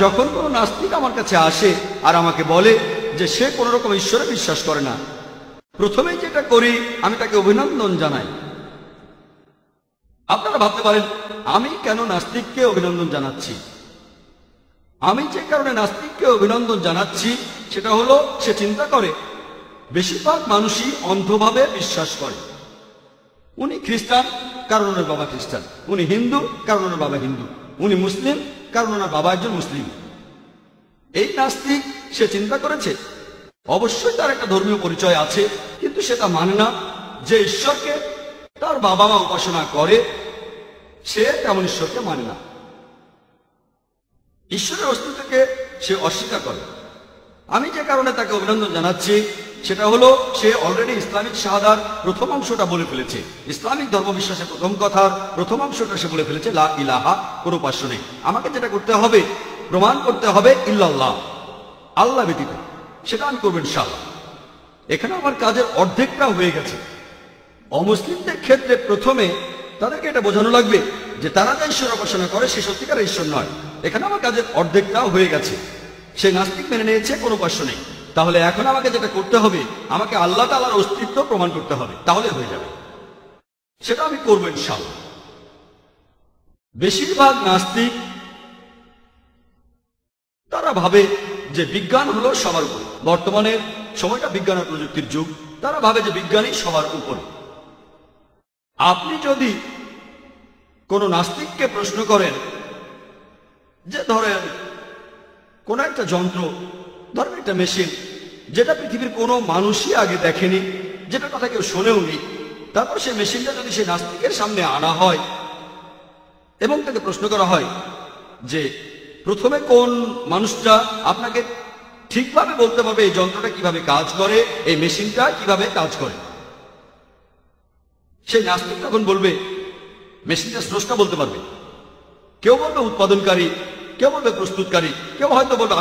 যখন কোনো নাস্তিক আমার কাছে আসে আর আমাকে বলে যে সে কোনো রকম ঈশ্বরে বিশ্বাস করে না, প্রথমেই যেটা করি আমি তাকে অভিনন্দন জানাই। আপনারা ভাবতে পারেন আমি কেন নাস্তিককে অভিনন্দন জানাচ্ছি। আমি যে কারণে নাস্তিককে অভিনন্দন জানাচ্ছি সেটা হলো সে চিন্তা করে বেশিরভাগ মানুষই অন্ধভাবে বিশ্বাস করে। উনি খ্রিস্টান কারণ ওনার বাবা খ্রিস্টান, উনি হিন্দু কারণ ওনার বাবা হিন্দু, উনি মুসলিম কারণ ওনার বাবা একজন মুসলিম। এই নাস্তিক সে চিন্তা করেছে অবশ্যই তার একটা ধর্মীয় পরিচয় আছে, কিন্তু সেটা মানে না যে ঈশ্বরকে তার বাবা মা উপাসনা করে সে তেমন ঈশ্বরকে মানে না। ঈশ্বরের অস্তিত্বকে সে অস্বীকার করে। আমি যে কারণে তাকে অভিনন্দন জানাচ্ছি সেটা হলো সে অলরেডি ইসলামিক শাহাদার প্রথম অংশটা বলে ফেলেছে। ইসলামিক ধর্মবিশ্বাসের প্রথম কথার প্রথম অংশটা সে বলে ফেলেছে, লা ইলাহা, কোনো উপাস্য নেই। আমাকে যেটা করতে হবে প্রমাণ করতে হবে ইল্লাল্লাহ, আল্লাহ ব্যতীত। সেটা আমি করবো ইনশাআল্লাহ। এখানে আমার কাজের অর্ধেকটা হয়ে গেছে। অমুসলিমদের ক্ষেত্রে প্রথমে তাদেরকে এটা বোঝানো লাগবে যে তারা যে ঈশ্বর উপাসনা করে সে সত্যিকার ঈশ্বর নয়। এখানে আমার কাজের অর্ধেকটাও হয়ে গেছে। সে নাস্তিক মেনে নিয়েছে, কোনো উপাস্য নেই। তাহলে এখন আমাকে যেটা করতে হবে আমাকে আল্লাহ তাআলার অস্তিত্ব প্রমাণ করতে হবে, তাহলে হয়ে যাবে। সেটা আমি করবো ইনশাআল্লাহ। বেশিরভাগ নাস্তিক তারা ভাবে যে বিজ্ঞান হলো সবার উপরে। বর্তমানে সময়টা বিজ্ঞান আর প্রযুক্তির যুগ। তারা ভাবে যে বিজ্ঞানই সবার উপরে। আপনি যদি কোন নাস্তিককে প্রশ্ন করেন যে ধরেন কোন একটা যন্ত্র, ধরেন একটা মেশিন যেটা পৃথিবীর কোনো মানুষই আগে দেখেনি, যেটা কথা কেউ শোনেও নি, তারপর সেই মেশিনটা যদি সেই নাস্তিকের সামনে আনা হয় এবং তাকে প্রশ্ন করা হয় যে প্রথমে কোন মানুষটা আপনাকে ঠিকভাবে বলতে পারবে এই যন্ত্রটা কিভাবে কাজ করে, এই মেশিনটা কিভাবে কাজ করে, সেই নাস্তিক তখন বলবে মেশিনটা স্রষ্টা বলতে পারবে। কেউ বলবে উৎপাদনকারী, কেউ বলবে প্রস্তুতকারী, কেউ হয়তো বলবে